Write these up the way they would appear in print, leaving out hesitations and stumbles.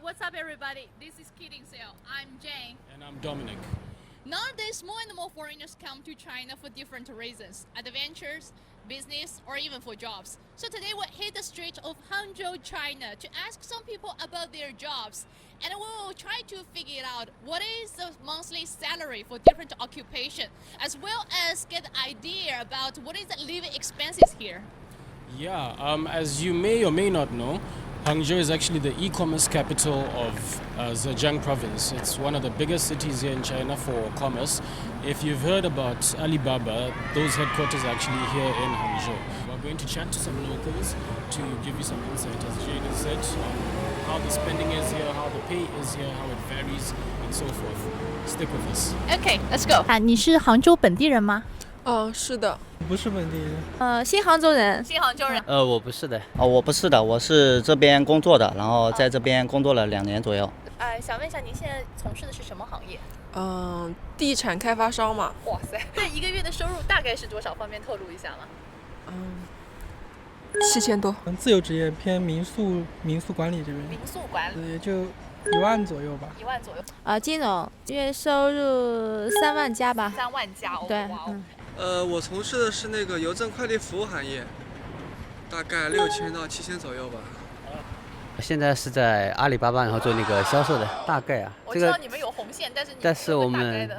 what's up, everybody? This is Kidding Sale. I'm Jane. And I'm Dominic. Nowadays, more and more foreigners come to China for different reasons, adventures, business, or even for jobs. So today we hit the street of Hangzhou, China to ask some people about their jobs. And we will try to figure out what is the monthly salary for different occupation, as well as get an idea about what is the living expenses here. Yeah, as you may or may not know, Hangzhou is actually the e-commerce capital of Zhejiang province. It's one of the biggest cities here in China for commerce. If you've heard about Alibaba, those headquarters are actually here in Hangzhou. We're going to chat to some locals to give you some insight, as Jane has said, on how the spending is here, how the pay is here, how it varies, and so forth. Stick with us. Okay, let's go. 你是杭州本地人吗？是的。不是本地人。新杭州人。新杭州人。我不是的。我不是的，我是这边工作的，然后在这边工作了2年左右。想问一下，您现在从事的是什么行业？地产开发商嘛。哇塞，这一个月的收入大概是多少？方便透露一下吗？7000多。自由职业偏民宿管理这边。民宿管理。也就1万左右吧。1万左右。金融月收入3万加吧。3万加哦。对。我从事的是那个邮政快递服务行业，大概6000到7000左右吧。现在是在阿里巴巴，然后做那个销售的，大概啊。我知道你们有红线，但是我们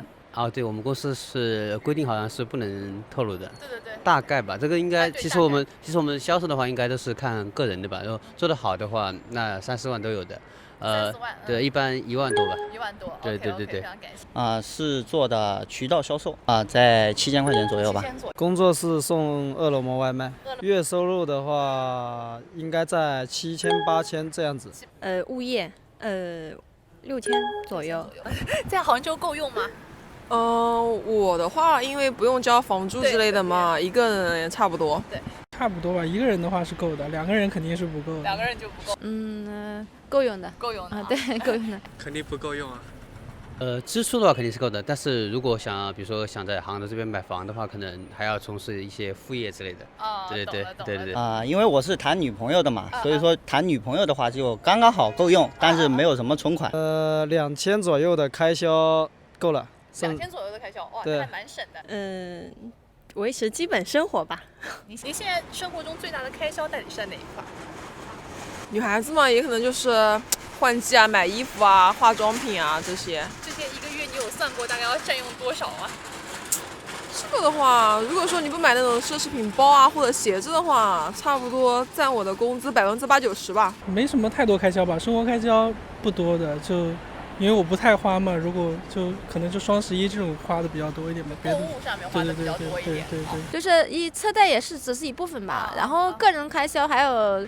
对，我们公司是规定好像是不能透露的。对。大概吧，这个应该其实我们销售的话，应该都是看个人的吧。然后做得好的话，那30万都有的。30万。对，一般1万多吧。1万多。对。非常感谢。是做的渠道销售在7000块钱左右吧。工作是送2楼模外卖，月收入的话应该在7000、8000这样子。物业6000左右。在杭州够用吗？我的话，因为不用交房租之类的嘛，一个人也差不多。对。差不多吧，一个人的话是够的，2个人肯定是不够的。2个人就不够。够用的。够用的。对，够用的。肯定不够用啊。支出的话肯定是够的，但是如果比如说想在杭州这边买房的话，可能还要从事一些副业之类的。对。因为我是谈女朋友的嘛，所以说谈女朋友的话就刚刚好够用，但是没有什么存款。2000左右的开销够了。2000左右的开销，哇，那还蛮省的。维持基本生活吧。您现在生活中最大的开销到底是在哪一块？女孩子嘛，也可能就是换季啊、买衣服啊、化妆品啊这些。这些一个月你有算过大概要占用多少吗？这个的话，如果说你不买那种奢侈品包啊或者鞋子的话，差不多占我的工资80%-90%吧。没什么太多开销吧，生活开销不多的，就因为我不太花嘛，如果就可能就双11这种花的比较多一点吧。购物上面花的比较多一点。对。就是车贷也是只是一部分吧，然后个人开销还有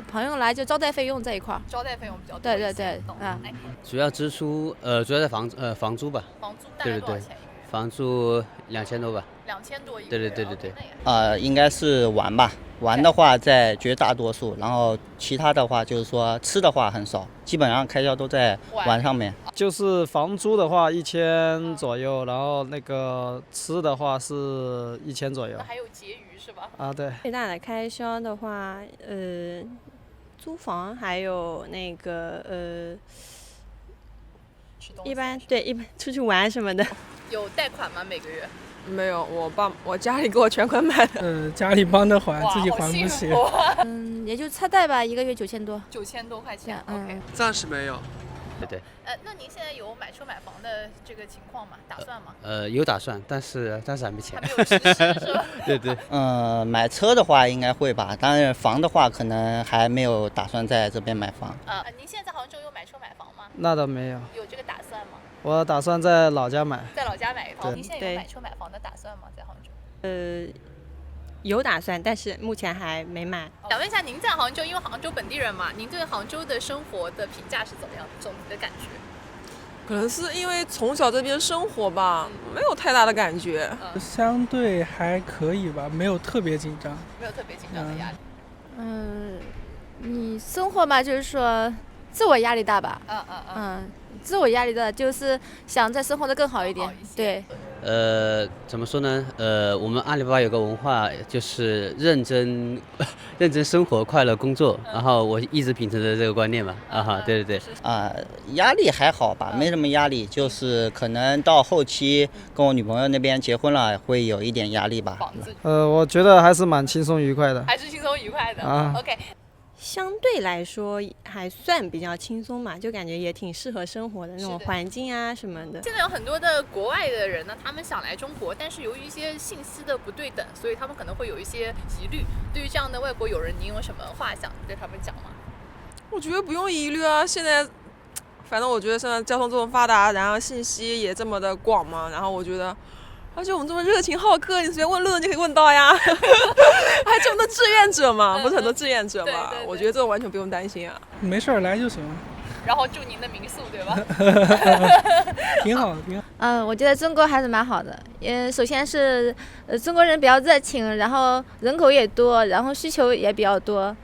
朋友来就招待费用这一块。招待费用比较多。对。主要支出主要在房租吧。房租大概多少钱？房租2000多吧。2000多一个月。对。应该是玩吧。玩的话在绝大多数，然后其他的话就是说吃的话很少，基本上开销都在玩上面。就是房租的话1000左右，然后那个吃的话是1000左右。那还有结余是吧？对。最大的开销的话，租房还有那个一般出去玩什么的。有贷款吗？每个月？没有，我家里给我全款买的。家里帮着还，自己还不起。也就车贷吧，一个月9000多。9000多块钱。OK。暂时没有。对。那您现在有买车买房的这个情况吗？打算吗？有打算，但是还没钱。还没有实施是吧？对。买车的话应该会吧，但是房的话可能还没有打算在这边买房。您现在在杭州有买车买房吗？那倒没有。有这个打算吗？我打算在老家买。在老家买一套。您现在有买车买房的打算吗？在杭州？有打算，但是目前还没买。想问一下，您在杭州，因为杭州本地人嘛，您对杭州的生活的评价是怎么样？总的感觉？可能是因为从小这边生活吧，没有太大的感觉。相对还可以吧，没有特别紧张。没有特别紧张的压力。你生活嘛，就是说自我压力大吧？自我压力大，就是想再生活的更好一点。对。怎么说呢？我们阿里巴巴有个文化，就是认真生活，快乐工作。然后我一直秉承着这个观念吧。对对对。压力还好吧，没什么压力，就是可能到后期跟我女朋友那边结婚了，会有一点压力吧。我觉得还是蛮轻松愉快的。还是轻松愉快的。OK。相对来说还算比较轻松嘛，就感觉也挺适合生活的那种环境啊什么的。现在有很多的国外的人呢，他们想来中国，但是由于一些信息的不对等，所以他们可能会有一些疑虑。对于这样的外国友人，您有什么话想对他们讲吗？我觉得不用疑虑啊，现在反正我觉得现在交通这么发达，然后信息也这么的广嘛，然后我觉得。而且我们这么热情好客，你随便问路人就可以问到呀，还这么多志愿者嘛，不是很多志愿者嘛？我觉得这完全不用担心啊，没事儿来就行了。然后住您的民宿，对吧？挺好，挺好。我觉得中国还是蛮好的，首先是中国人比较热情，然后人口也多，然后需求也比较多，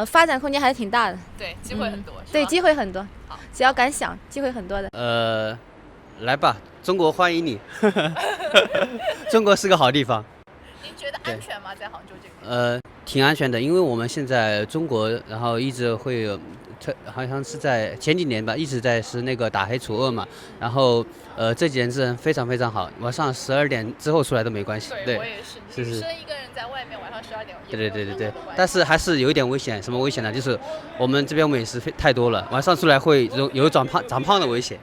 发展空间还是挺大的。对，机会很多。对，机会很多。好，只要敢想，机会很多的。来吧，中国欢迎你。中国是个好地方。您觉得安全吗？在杭州这边？挺安全的，因为我们现在中国，然后一直会有，好像是在前几年吧，一直在是那个打黑除恶嘛。然后这几年治安非常非常好，晚上12点之后出来都没关系。对，我也是。女生一个人在外面晚上12点。对。但是还是有一点危险，什么危险呢？就是我们这边美食太多了，晚上出来会有长胖的危险。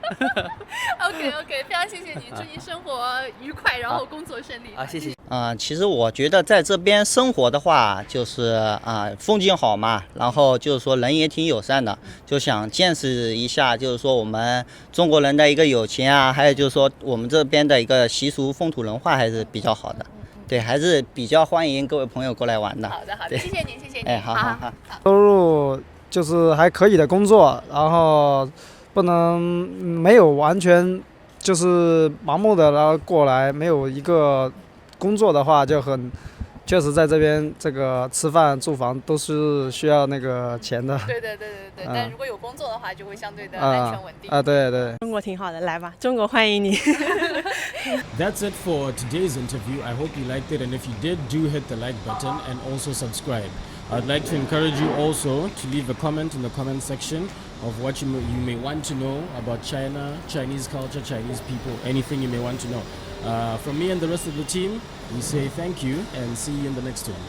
OK， 非常谢谢你，祝你生活愉快，然后工作顺利。谢谢。其实我觉得在这边生活的话，就是风景好嘛，然后就是说人也挺友善的，就想见识一下，就是说我们中国人的一个友情啊，还有就是说我们这边的一个习俗风土人化还是比较好的。对，还是比较欢迎各位朋友过来玩的。好的，谢谢您，谢谢您。好。收入就是还可以的工作，然后不能没有完全就是盲目的然后过来，没有一个工作的话就很。确实在这边这个吃饭住房都是需要那个钱的。对。但如果有工作的话，就会相对的安全稳定。对。中国挺好的，来吧，中国欢迎你。That's it for today's interview. I hope you liked it, and if you did, do hit the like button and also subscribe. I'd like to encourage you also to leave a comment in the comment section of what you may want to know about China, Chinese culture, Chinese people, anything you may want to know. From me and the rest of the team, we say thank you and see you in the next one.